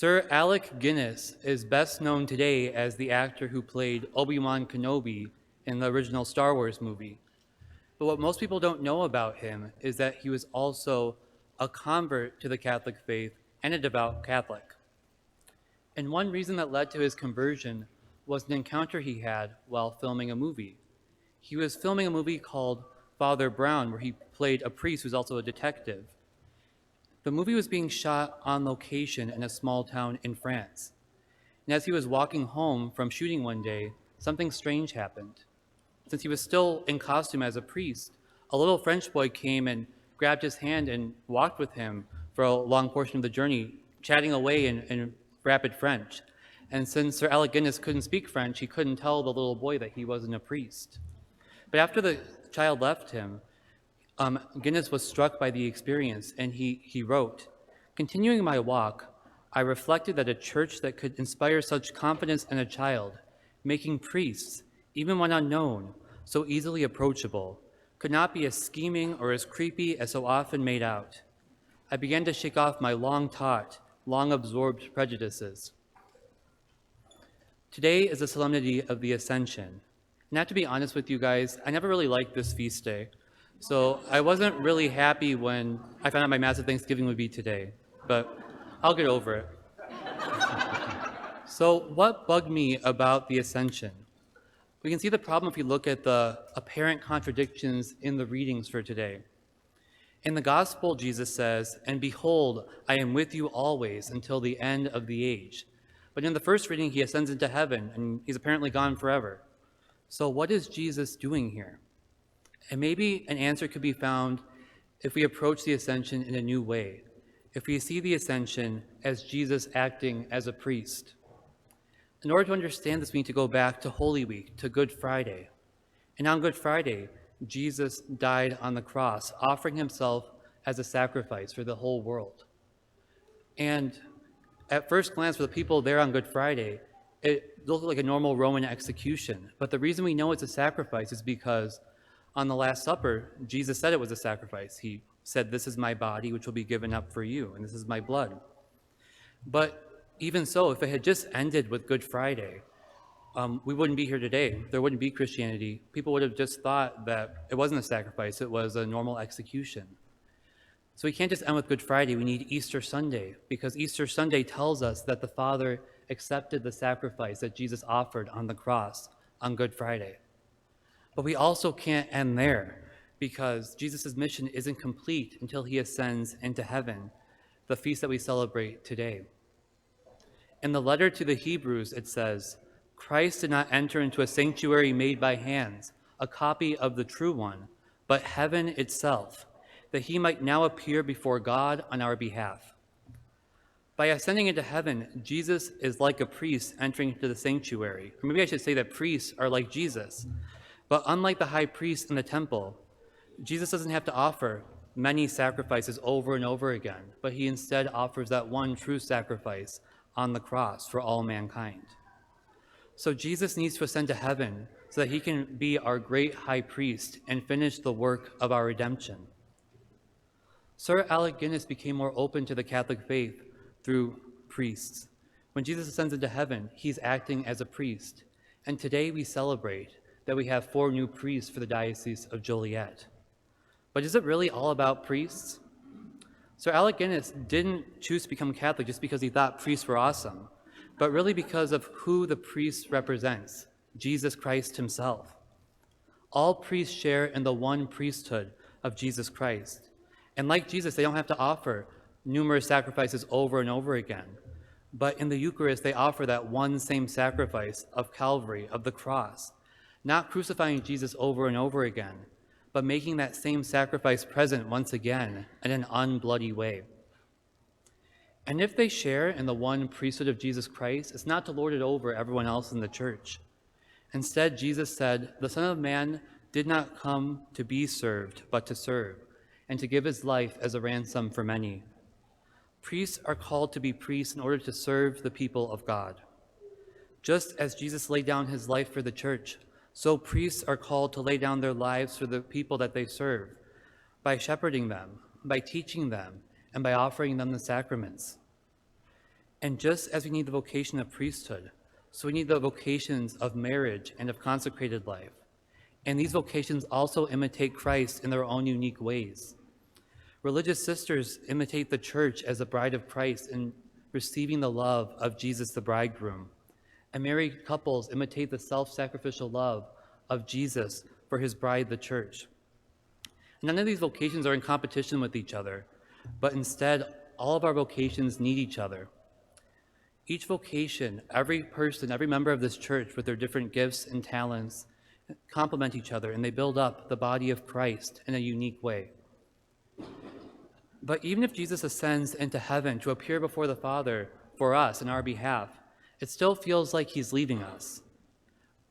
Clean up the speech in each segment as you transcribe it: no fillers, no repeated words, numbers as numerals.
Sir Alec Guinness is best known today as the actor who played Obi-Wan Kenobi in the original Star Wars movie. But what most people don't know about him is that he was also a convert to the Catholic faith and a devout Catholic. And one reason that led to his conversion was an encounter he had while filming a movie. He was filming a movie called Father Brown, where he played a priest who's also a detective. The movie was being shot on location in a small town in France. And as he was walking home from shooting one day, something strange happened. Since he was still in costume as a priest, a little French boy came and grabbed his hand and walked with him for a long portion of the journey, chatting away in rapid French. And since Sir Alec Guinness couldn't speak French, he couldn't tell the little boy that he wasn't a priest. But after the child left him, Guinness was struck by the experience, and he wrote, "Continuing my walk, I reflected that a church that could inspire such confidence in a child, making priests, even when unknown, so easily approachable, could not be as scheming or as creepy as so often made out. I began to shake off my long-taught, long-absorbed prejudices." Today is the solemnity of the Ascension. And I have to be honest with you guys, I never really liked this feast day. So I wasn't really happy when I found out my Mass of Thanksgiving would be today, but I'll get over it. So what bugged me about the Ascension? We can see the problem if we look at the apparent contradictions in the readings for today. In the Gospel, Jesus says, "And behold, I am with you always until the end of the age." But in the first reading, he ascends into heaven, and he's apparently gone forever. So what is Jesus doing here? And maybe an answer could be found if we approach the Ascension in a new way, if we see the Ascension as Jesus acting as a priest. In order to understand this, we need to go back to Holy Week, to Good Friday. And on Good Friday, Jesus died on the cross, offering himself as a sacrifice for the whole world. And at first glance, for the people there on Good Friday, it looked like a normal Roman execution. But the reason we know it's a sacrifice is because on the Last Supper, Jesus said it was a sacrifice. He said, "This is my body, which will be given up for you, and this is my blood." But even so, if it had just ended with Good Friday, we wouldn't be here today. There wouldn't be Christianity. People would have just thought that it wasn't a sacrifice, it was a normal execution. So we can't just end with Good Friday. We need Easter Sunday, because Easter Sunday tells us that the Father accepted the sacrifice that Jesus offered on the cross on Good Friday. But we also can't end there, because Jesus' mission isn't complete until he ascends into heaven, the feast that we celebrate today. In the letter to the Hebrews, it says, "Christ did not enter into a sanctuary made by hands, a copy of the true one, but heaven itself, that he might now appear before God on our behalf." By ascending into heaven, Jesus is like a priest entering into the sanctuary. Or maybe I should say that priests are like Jesus. But unlike the high priest in the temple, Jesus doesn't have to offer many sacrifices over and over again, but he instead offers that one true sacrifice on the cross for all mankind. So Jesus needs to ascend to heaven so that he can be our great high priest and finish the work of our redemption. Sir Alec Guinness became more open to the Catholic faith through priests. When Jesus ascends into heaven, he's acting as a priest. And today we celebrate that we have 4 new priests for the Diocese of Joliet. But is it really all about priests? Sir Alec Guinness didn't choose to become Catholic just because he thought priests were awesome, but really because of who the priest represents, Jesus Christ himself. All priests share in the one priesthood of Jesus Christ. And like Jesus, they don't have to offer numerous sacrifices over and over again. But in the Eucharist, they offer that one same sacrifice of Calvary, of the cross, not crucifying Jesus over and over again, but making that same sacrifice present once again in an unbloody way. And if they share in the one priesthood of Jesus Christ, it's not to lord it over everyone else in the church. Instead, Jesus said, "The Son of Man did not come to be served, but to serve, and to give his life as a ransom for many." Priests are called to be priests in order to serve the people of God. Just as Jesus laid down his life for the church, so priests are called to lay down their lives for the people that they serve, by shepherding them, by teaching them, and by offering them the sacraments. And just as we need the vocation of priesthood, so we need the vocations of marriage and of consecrated life. And these vocations also imitate Christ in their own unique ways. Religious sisters imitate the church as the bride of Christ in receiving the love of Jesus the bridegroom. And married couples imitate the self-sacrificial love of Jesus for his bride, the church. None of these vocations are in competition with each other, but instead, all of our vocations need each other. Each vocation, every person, every member of this church with their different gifts and talents complement each other, and they build up the body of Christ in a unique way. But even if Jesus ascends into heaven to appear before the Father for us in our behalf, it still feels like he's leaving us.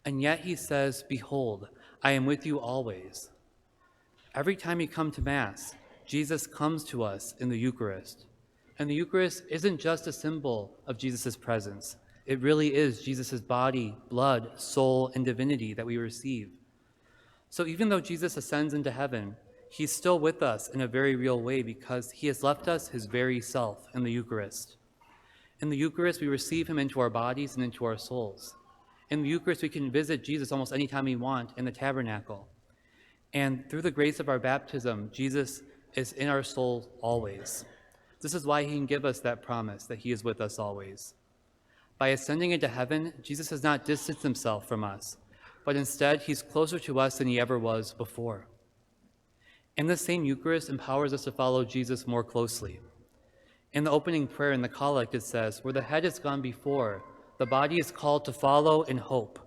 And yet he says, "Behold, I am with you always." Every time we come to Mass, Jesus comes to us in the Eucharist. And the Eucharist isn't just a symbol of Jesus' presence. It really is Jesus' body, blood, soul, and divinity that we receive. So even though Jesus ascends into heaven, he's still with us in a very real way because he has left us his very self in the Eucharist. In the Eucharist, we receive him into our bodies and into our souls. In the Eucharist, we can visit Jesus almost anytime we want in the tabernacle. And through the grace of our baptism, Jesus is in our souls always. This is why he can give us that promise that he is with us always. By ascending into heaven, Jesus has not distanced himself from us, but instead he's closer to us than he ever was before. And the same Eucharist empowers us to follow Jesus more closely. In the opening prayer in the collect, it says, "Where the head has gone before, the body is called to follow in hope."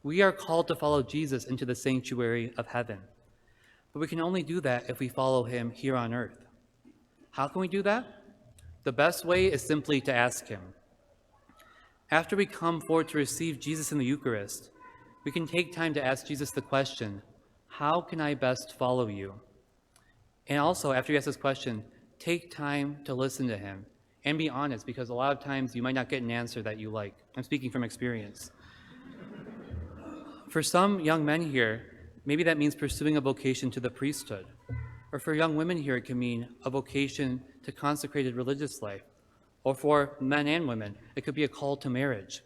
We are called to follow Jesus into the sanctuary of heaven. But we can only do that if we follow him here on earth. How can we do that? The best way is simply to ask him. After we come forward to receive Jesus in the Eucharist, we can take time to ask Jesus the question, "How can I best follow you?" And also, after you ask this question, take time to listen to him and be honest, because a lot of times you might not get an answer that you like. I'm speaking from experience. For some young men here, maybe that means pursuing a vocation to the priesthood. Or for young women here, it can mean a vocation to consecrated religious life. Or for men and women, it could be a call to marriage.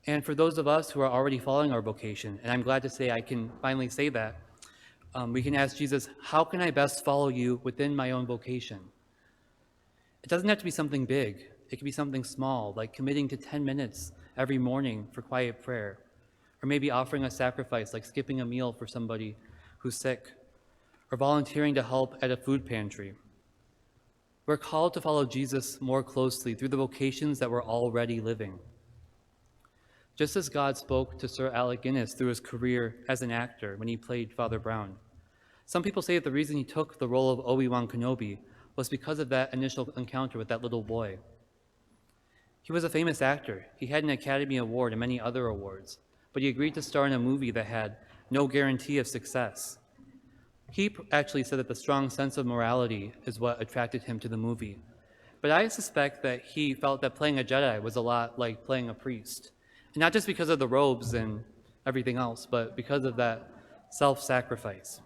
And for those of us who are already following our vocation, and I'm glad to say I can finally say that, we can ask Jesus, "How can I best follow you within my own vocation?" It doesn't have to be something big. It can be something small, like committing to 10 minutes every morning for quiet prayer, or maybe offering a sacrifice, like skipping a meal for somebody who's sick, or volunteering to help at a food pantry. We're called to follow Jesus more closely through the vocations that we're already living. Just as God spoke to Sir Alec Guinness through his career as an actor when he played Father Brown, some people say that the reason he took the role of Obi-Wan Kenobi was because of that initial encounter with that little boy. He was a famous actor. He had an Academy Award and many other awards, but he agreed to star in a movie that had no guarantee of success. He actually said that the strong sense of morality is what attracted him to the movie. But I suspect that he felt that playing a Jedi was a lot like playing a priest. And not just because of the robes and everything else, but because of that self-sacrifice.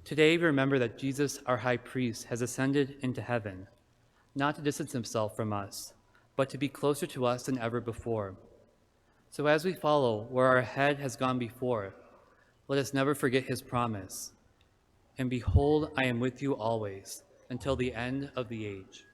Today we remember that Jesus, our high priest, has ascended into heaven, not to distance himself from us, but to be closer to us than ever before. So as we follow where our head has gone before, let us never forget his promise. And behold, I am with you always, until the end of the age.